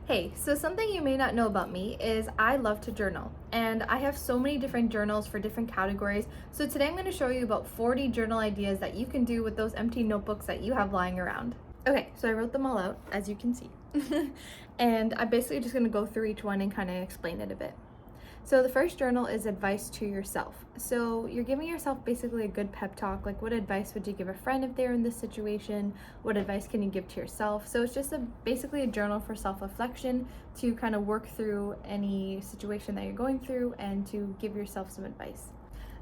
Hey, so something you may not know about me is I love to journal, and I have so many different journals for different categories. So today I'm going to show you about 40 journal ideas that you can do with those empty notebooks that you have lying around. Okay, so I wrote them all out, as you can see. And I'm basically just going to go through each one and kind of explain it a bit. So the first journal is advice to yourself. So you're giving yourself basically a good pep talk. Like, what advice would you give a friend if they're in this situation? What advice can you give to yourself? So it's just basically a journal for self-reflection to kind of work through any situation that you're going through and to give yourself some advice.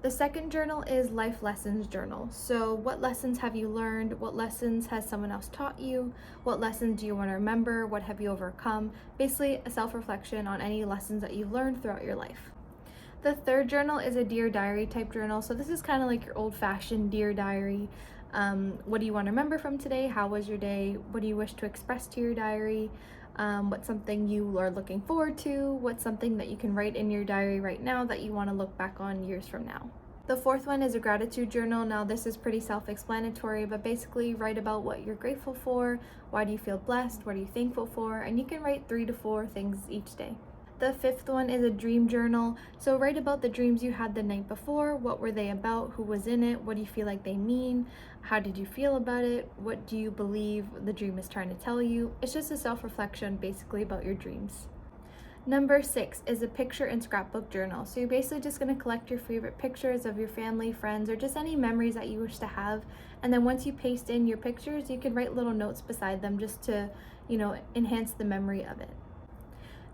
The second journal is life lessons journal. So what lessons have you learned? What lessons has someone else taught you? What lessons do you want to remember? What have you overcome? Basically a self-reflection on any lessons that you've learned throughout your life. The third journal is a Dear Diary type journal. So this is kind of like your old-fashioned Dear Diary. What do you want to remember from today? How was your day? What do you wish to express to your diary? What's something you are looking forward to? What's something that you can write in your diary right now that you want to look back on years from now? The fourth one is a gratitude journal. Now this is pretty self-explanatory, but basically write about what you're grateful for, why do you feel blessed, what are you thankful for, and you can write 3 to 4 things each day. The fifth one is a dream journal. So write about the dreams you had the night before. What were they about? Who was in it? What do you feel like they mean? How did you feel about it? What do you believe the dream is trying to tell you? It's just a self-reflection basically about your dreams. Number 6 is a picture and scrapbook journal. So you're basically just going to collect your favorite pictures of your family, friends, or just any memories that you wish to have. And then once you paste in your pictures, you can write little notes beside them just to, enhance the memory of it.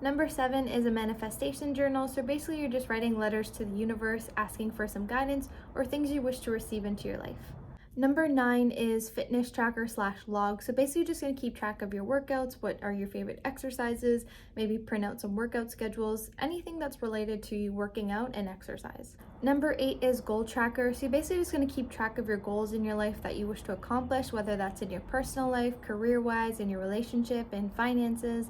Number 7 is a manifestation journal. So basically you're just writing letters to the universe, asking for some guidance or things you wish to receive into your life. Number 9 is fitness tracker / log. So basically you're just going to keep track of your workouts, what are your favorite exercises, maybe print out some workout schedules, anything that's related to you working out and exercise. Number 8 is goal tracker. So you're basically just going to keep track of your goals in your life that you wish to accomplish, whether that's in your personal life, career-wise, in your relationship, and finances.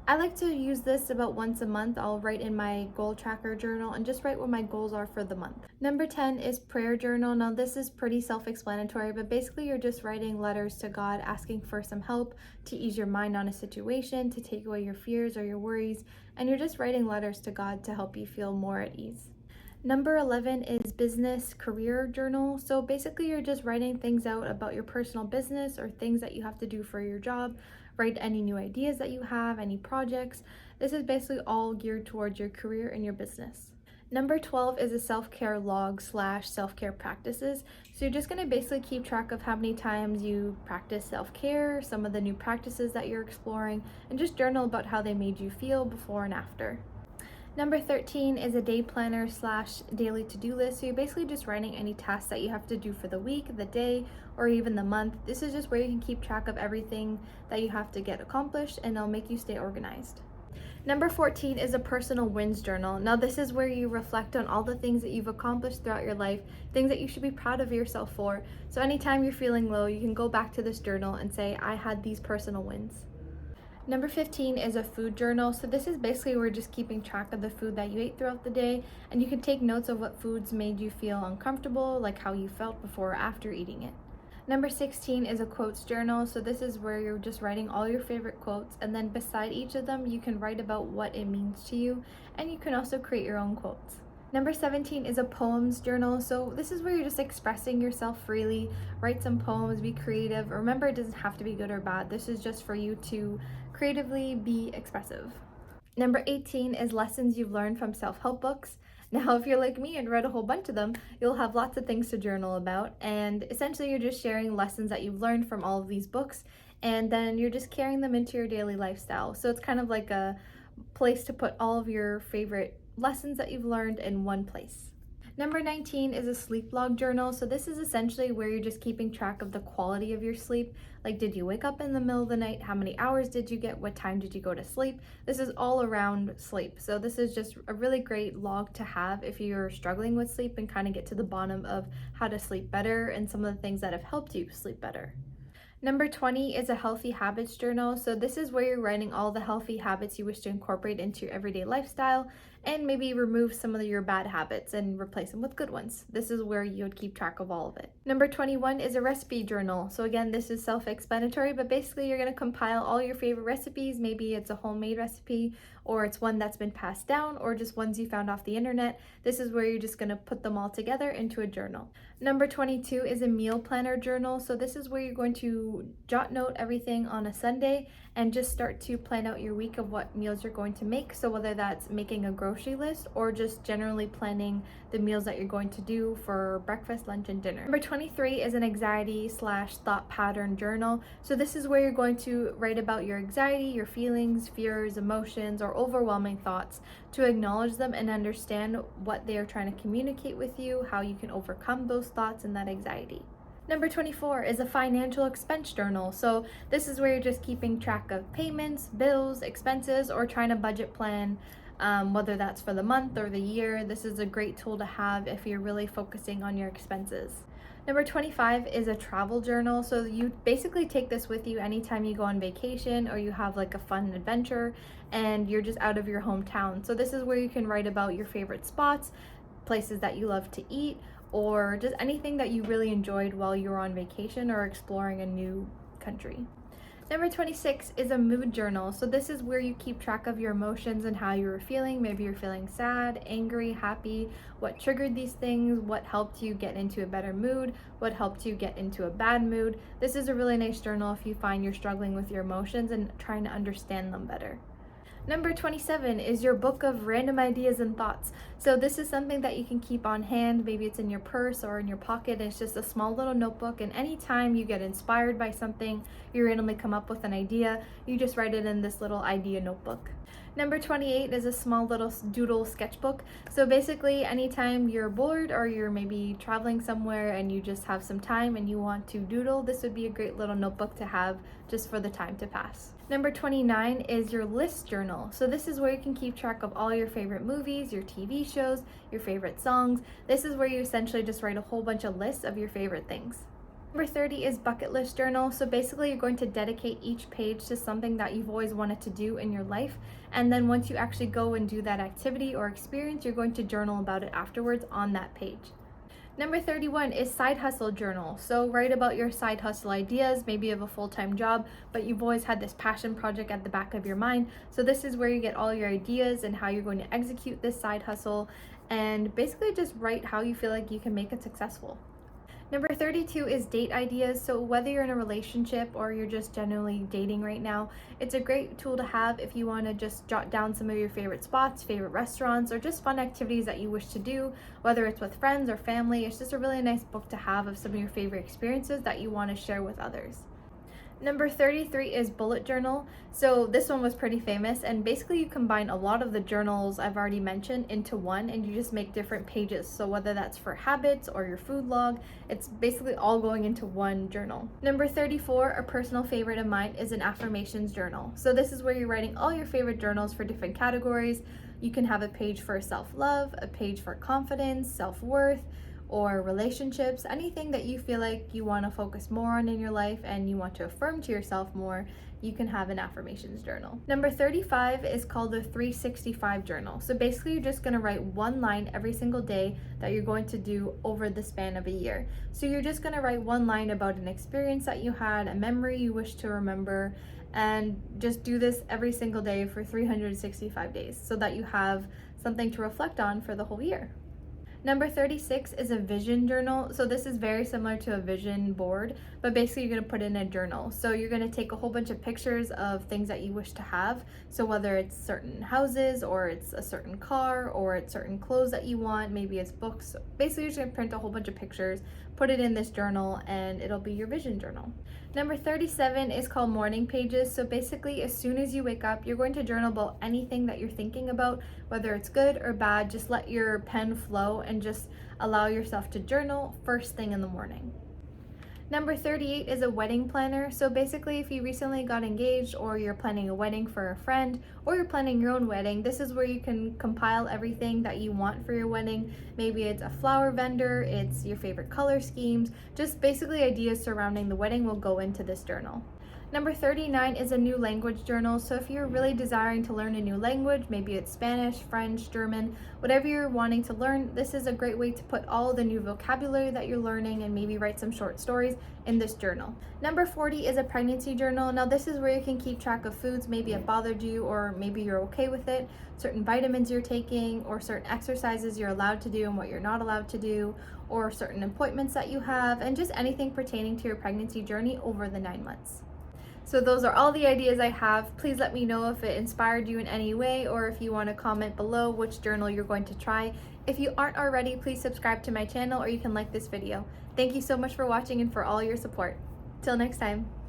I like to use this about once a month. I'll write in my goal tracker journal and just write what my goals are for the month. Number 10 is prayer journal. Now this is pretty self-explanatory, but basically you're just writing letters to God asking for some help to ease your mind on a situation, to take away your fears or your worries, and you're just writing letters to God to help you feel more at ease. Number 11 is business career journal. So basically you're just writing things out about your personal business or things that you have to do for your job. Write any new ideas that you have, any projects. This is basically all geared towards your career and your business. Number 12 is a self-care log / self-care practices. So you're just going to basically keep track of how many times you practice self-care, some of the new practices that you're exploring, and just journal about how they made you feel before and after. Number 13 is a day planner / daily to-do list. So you're basically just writing any tasks that you have to do for the week, the day, or even the month. This is just where you can keep track of everything that you have to get accomplished, and it'll make you stay organized. Number 14 is a personal wins journal. Now this is where you reflect on all the things that you've accomplished throughout your life, things that you should be proud of yourself for. So anytime you're feeling low, you can go back to this journal and say, I had these personal wins. Number 15 is a food journal. So this is basically where you're just keeping track of the food that you ate throughout the day, and you can take notes of what foods made you feel uncomfortable, like how you felt before or after eating it. Number 16 is a quotes journal. So this is where you're just writing all your favorite quotes, and then beside each of them you can write about what it means to you, and you can also create your own quotes. Number 17 is a poems journal. So this is where you're just expressing yourself freely. Write some poems, be creative. Remember, it doesn't have to be good or bad. This is just for you to creatively be expressive. Number 18 is lessons you've learned from self-help books. Now, if you're like me and read a whole bunch of them, you'll have lots of things to journal about. And essentially, you're just sharing lessons that you've learned from all of these books, and then you're just carrying them into your daily lifestyle. So it's kind of like a place to put all of your favorite lessons that you've learned in one place. Number 19 is a sleep log journal. So this is essentially where you're just keeping track of the quality of your sleep. Like, did you wake up in the middle of the night? How many hours did you get? What time did you go to sleep? This is all around sleep. So this is just a really great log to have if you're struggling with sleep and kind of get to the bottom of how to sleep better and some of the things that have helped you sleep better. Number 20 is a healthy habits journal. So this is where you're writing all the healthy habits you wish to incorporate into your everyday lifestyle. and maybe remove some of your bad habits and replace them with good ones. This is where you would keep track of all of it. Number 21 is a recipe journal. So again, this is self-explanatory, but basically you're going to compile all your favorite recipes. Maybe it's a homemade recipe, or it's one that's been passed down, or just ones you found off the internet. This is where you're just going to put them all together into a journal. Number 22 is a meal planner journal. So this is where you're going to jot note everything on a Sunday and just start to plan out your week of what meals you're going to make. So whether that's making a grocery list or just generally planning the meals that you're going to do for breakfast, lunch, and dinner. Number 23 is an anxiety/thought pattern journal. So this is where you're going to write about your anxiety, your feelings, fears, emotions, or overwhelming thoughts, to acknowledge them and understand what they are trying to communicate with you, how you can overcome those thoughts and that anxiety. Number 24 is a financial expense journal. So this is where you're just keeping track of payments, bills, expenses, or trying to budget plan, whether that's for the month or the year. This is a great tool to have if you're really focusing on your expenses. Number 25 is a travel journal. So you basically take this with you anytime you go on vacation or you have like a fun adventure and you're just out of your hometown. So this is where you can write about your favorite spots, places that you love to eat, or just anything that you really enjoyed while you were on vacation or exploring a new country. Number 26 is a mood journal. So this is where you keep track of your emotions and how you were feeling. Maybe you're feeling sad, angry, happy, what triggered these things, what helped you get into a better mood, what helped you get into a bad mood. This is a really nice journal if you find you're struggling with your emotions and trying to understand them better. Number 27 is your book of random ideas and thoughts. So this is something that you can keep on hand. Maybe it's in your purse or in your pocket. It's just a small little notebook, and anytime you get inspired by something, you randomly come up with an idea, you just write it in this little idea notebook. Number 28 is a small little doodle sketchbook. So basically anytime you're bored or you're maybe traveling somewhere and you just have some time and you want to doodle, this would be a great little notebook to have just for the time to pass. Number 29 is your list journal. So this is where you can keep track of all your favorite movies, your TV shows, your favorite songs. This is where you essentially just write a whole bunch of lists of your favorite things. Number 30 is bucket list journal. So basically you're going to dedicate each page to something that you've always wanted to do in your life. And then once you actually go and do that activity or experience, you're going to journal about it afterwards on that page. Number 31 is side hustle journal. So write about your side hustle ideas. Maybe you have a full-time job, but you've always had this passion project at the back of your mind. So this is where you get all your ideas and how you're going to execute this side hustle, and basically just write how you feel like you can make it successful. Number 32 is date ideas. So whether you're in a relationship or you're just generally dating right now, it's a great tool to have if you want to just jot down some of your favorite spots, favorite restaurants, or just fun activities that you wish to do, whether it's with friends or family. It's just a really nice book to have of some of your favorite experiences that you want to share with others. Number 33 is bullet journal. So this one was pretty famous, and basically you combine a lot of the journals I've already mentioned into one, and you just make different pages. So whether that's for habits or your food log, it's basically all going into one journal. Number 34, a personal favorite of mine, is an affirmations journal. So this is where you're writing all your favorite journals for different categories. You can have a page for self-love, a page for confidence, self-worth, or relationships, anything that you feel like you want to focus more on in your life and you want to affirm to yourself more, you can have an affirmations journal. Number 35 is called the 365 journal. So basically you're just going to write one line every single day that you're going to do over the span of a year. So you're just going to write one line about an experience that you had, a memory you wish to remember, and just do this every single day for 365 days so that you have something to reflect on for the whole year. Number 36 is a vision journal. So this is very similar to a vision board, but basically you're going to put in a journal. So you're going to take a whole bunch of pictures of things that you wish to have. So whether it's certain houses or it's a certain car or it's certain clothes that you want, maybe it's books. Basically you're just going to print a whole bunch of pictures, put it in this journal, and it'll be your vision journal. Number 37 is called morning pages. So basically as soon as you wake up, you're going to journal about anything that you're thinking about, whether it's good or bad. Just let your pen flow and just allow yourself to journal first thing in the morning. Number 38 is a wedding planner. So basically if you recently got engaged or you're planning a wedding for a friend or you're planning your own wedding, this is where you can compile everything that you want for your wedding. Maybe it's a flower vendor, it's your favorite color schemes, just basically ideas surrounding the wedding will go into this journal. Number 39 is a new language journal. So if you're really desiring to learn a new language, maybe it's Spanish, French, German, whatever you're wanting to learn, this is a great way to put all the new vocabulary that you're learning and maybe write some short stories in this journal. Number 40 is a pregnancy journal. Now this is where you can keep track of foods maybe it bothered you or maybe you're okay with it, certain vitamins you're taking, or certain exercises you're allowed to do and what you're not allowed to do, or certain appointments that you have, and just anything pertaining to your pregnancy journey over the 9 months. So those are all the ideas I have. Please let me know if it inspired you in any way, or if you want to comment below which journal you're going to try. If you aren't already, please subscribe to my channel or you can like this video. Thank you so much for watching and for all your support. Till next time.